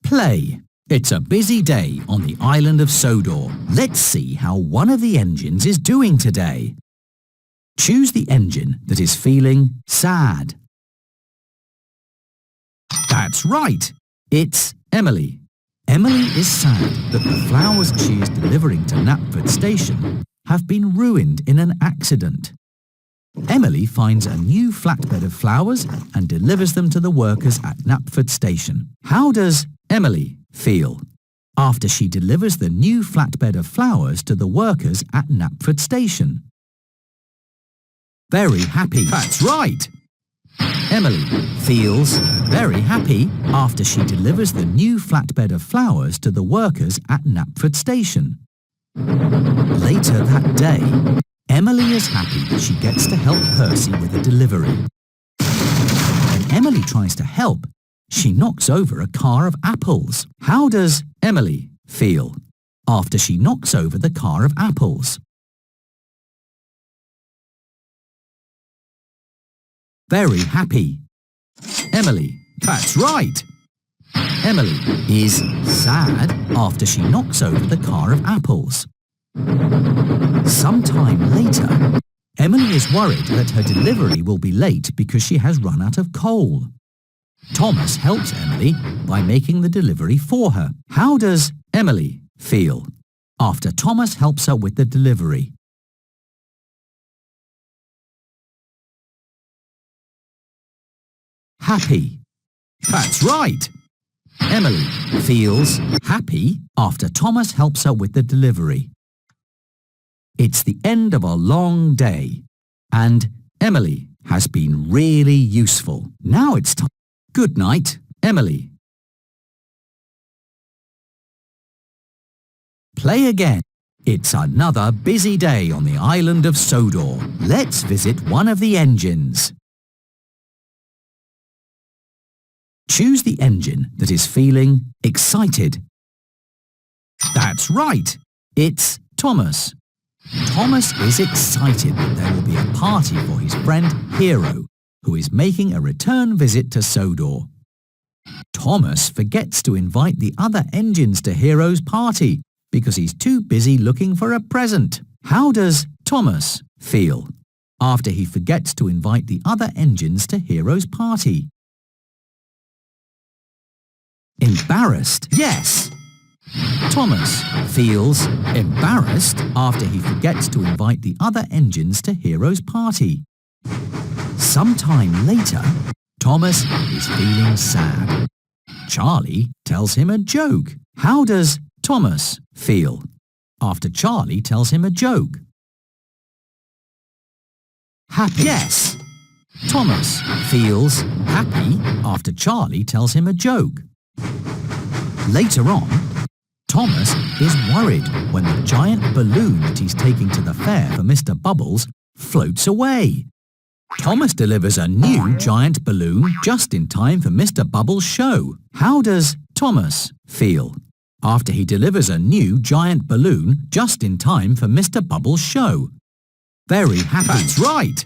Play. It's a busy day on the island of Sodor. Let's see how one of the engines is doing today. Choose the engine that is feeling sad. That's right. It's Emily. Emily is sad that the flowers she is delivering to Knapford Station have been ruined in an accident. Emily finds a new flatbed of flowers and delivers them to the workers at Knapford Station. How does Emily feel after she delivers the new flatbed of flowers to the workers at Knapford Station? Very happy. That's right. Emily feels very happy after she delivers the new flatbed of flowers to the workers at Knapford Station. Later that day, Emily is happy that she gets to help Percy with the delivery. When Emily tries to help, she knocks over a car of apples. How does Emily feel after she knocks over the car of apples? Very happy. Emily, that's right. Emily is sad after she knocks over the car of apples. Sometime later, Emily is worried that her delivery will be late because she has run out of coal. Thomas helps Emily by making the delivery for her. How does Emily feel after Thomas helps her with the delivery? Happy. That's right. Emily feels happy after Thomas helps her with the delivery. It's the end of a long day, and Emily has been really useful. Now it's time. Good night, Emily. Play again. It's another busy day on the island of Sodor. Let's visit one of the engines. Choose the engine that is feeling excited. That's right. It's Thomas. Thomas is excited that there will be a party for his friend Hero, who is making a return visit to Sodor. Thomas forgets to invite the other engines to Hero's party because he's too busy looking for a present. How does Thomas feel after he forgets to invite the other engines to Hero's party? Embarrassed. Yes. Thomas feels embarrassed after he forgets to invite the other engines to Hero's party. Sometime later, Thomas is feeling sad. Charlie tells him a joke. How does Thomas feel after Charlie tells him a joke? Happy. Yes. Thomas feels happy after Charlie tells him a joke. Later on, Thomas is worried when the giant balloon that he's taking to the fair for Mr. Bubbles floats away. Thomas delivers a new giant balloon just in time for Mr. Bubbles' show. How does Thomas feel after he delivers a new giant balloon just in time for Mr. Bubbles' show? Very happy. That's right.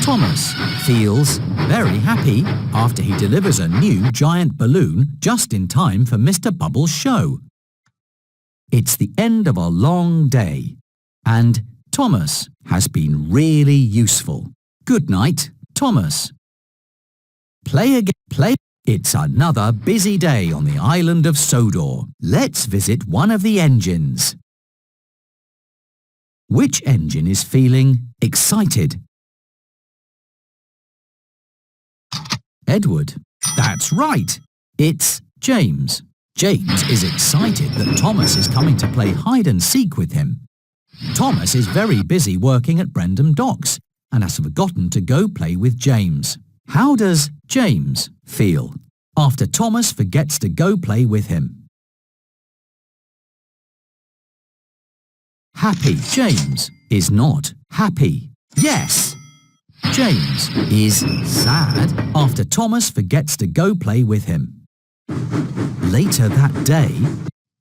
Thomas feels very happy after he delivers a new giant balloon just in time for Mr. Bubbles' show. It's the end of a long day, and Thomas has been really useful. Good night, Thomas. Play again. Play. It's another busy day on the island of Sodor. Let's visit one of the engines. Which engine is feeling excited? Edward. That's right. It's James. James is excited that Thomas is coming to play hide and seek with him. Thomas is very busy working at Brendam Docks and has forgotten to go play with James. How does James feel after Thomas forgets to go play with him? Happy. James is not happy. Yes. James is sad after Thomas forgets to go play with him. Later that day,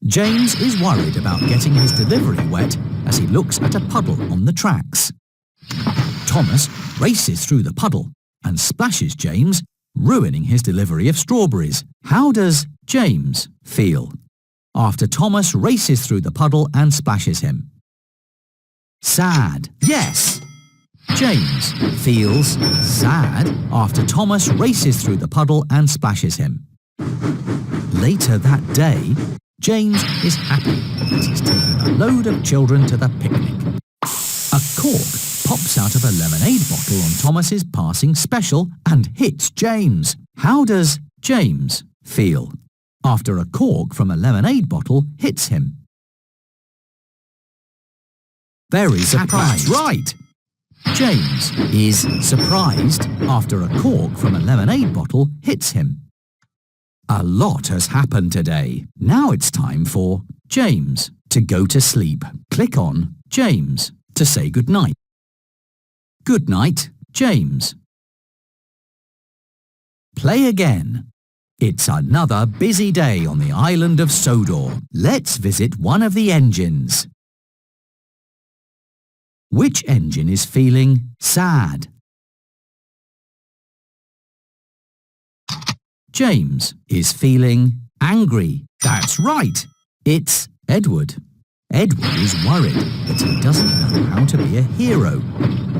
James is worried about getting his delivery wet as he looks at a puddle on the tracks. Thomas races through the puddle and splashes James, ruining his delivery of strawberries. How does James feel after Thomas races through the puddle and splashes him? Sad. Yes. James feels sad after Thomas races through the puddle and splashes him. Later that day, James is happy that he's taken a load of children to the picnic. A cork pops out of a lemonade bottle on Thomas's passing special and hits James. How does James feel after a cork from a lemonade bottle hits him? Very surprised. Right. James is surprised after a cork from a lemonade bottle hits him. A lot has happened today. Now it's time for James to go to sleep. Click on James to say goodnight. Good night, James. Play again. It's another busy day on the island of Sodor. Let's visit one of the engines. Which engine is feeling sad? James is feeling angry. That's right. It's Edward. Edward is worried that he doesn't know how to be a hero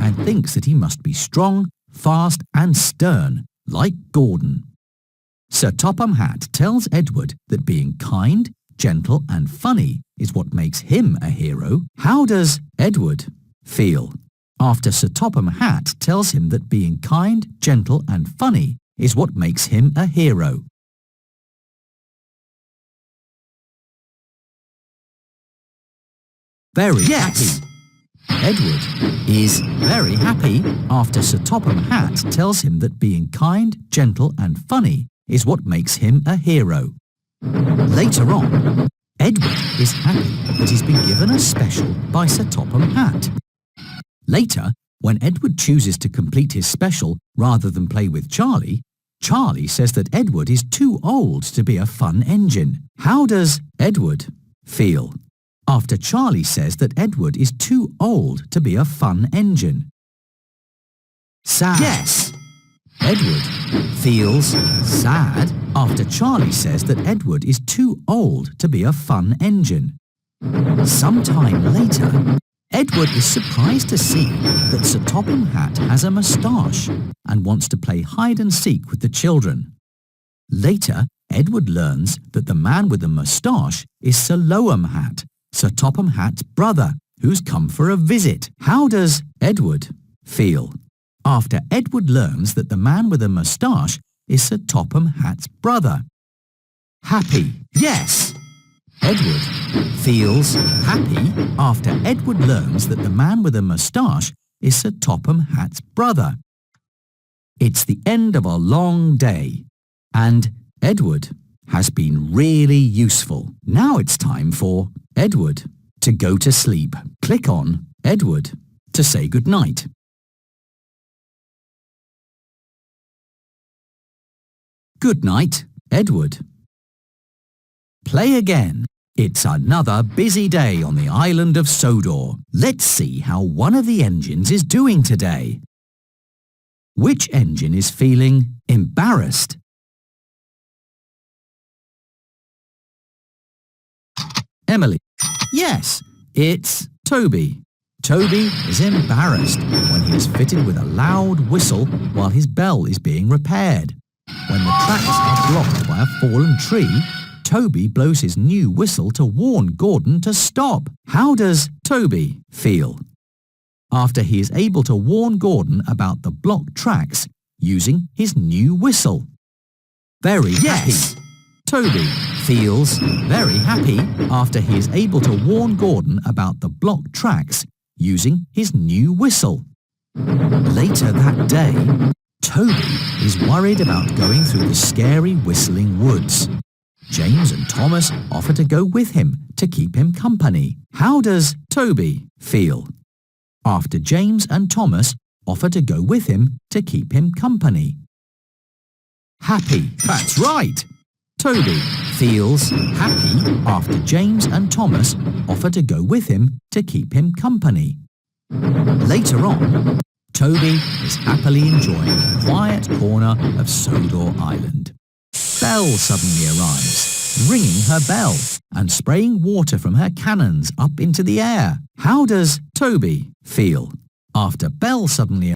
and thinks that he must be strong, fast and stern, like Gordon. Sir Topham Hatt tells Edward that being kind, gentle and funny is what makes him a hero. How does Edward feel after Sir Topham Hatt tells him that being kind, gentle and funny is what makes him a hero? Very happy. Edward is very happy after Sir Topham Hatt tells him that being kind, gentle and funny is what makes him a hero. Later on, Edward is happy that he's been given a special by Sir Topham Hatt. Later, when Edward chooses to complete his special rather than play with Charlie, Charlie says that Edward is too old to be a fun engine. How does Edward feel after Charlie says that Edward is too old to be a fun engine? Sad. Yes. Edward feels sad after Charlie says that Edward is too old to be a fun engine. Sometime later, Edward is surprised to see that Sir Topham Hatt has a moustache and wants to play hide and seek with the children. Later, Edward learns that the man with the moustache is Sir Lowam Hatt, Sir Topham Hatt's brother, who's come for a visit. How does Edward feel after Edward learns that the man with a moustache is Sir Topham Hatt's brother? Happy. Yes. Edward feels happy after Edward learns that the man with a moustache is Sir Topham Hatt's brother. It's the end of a long day, and Edward has been really useful. Now it's time for Edward to go to sleep. Click on Edward to say goodnight. Good night, Edward. Play again. It's another busy day on the island of Sodor. Let's see how one of the engines is doing today. Which engine is feeling embarrassed? Emily. Yes, it's Toby. Toby is embarrassed when he is fitted with a loud whistle while his bell is being repaired. When the tracks are blocked by a fallen tree, Toby blows his new whistle to warn Gordon to stop. How does Toby feel after he is able to warn Gordon about the blocked tracks using his new whistle? Very happy. Toby feels very happy after he is able to warn Gordon about the blocked tracks using his new whistle. Later that day, Toby is worried about going through the scary whistling woods. James and Thomas offer to go with him to keep him company. How does Toby feel after James and Thomas offer to go with him to keep him company? Happy. That's right. Toby feels happy after James and Thomas offer to go with him to keep him company. Later on, Toby is happily enjoying the quiet corner of Sodor Island. Belle suddenly arrives, ringing her bell and spraying water from her cannons up into the air. How does Toby feel after Belle suddenly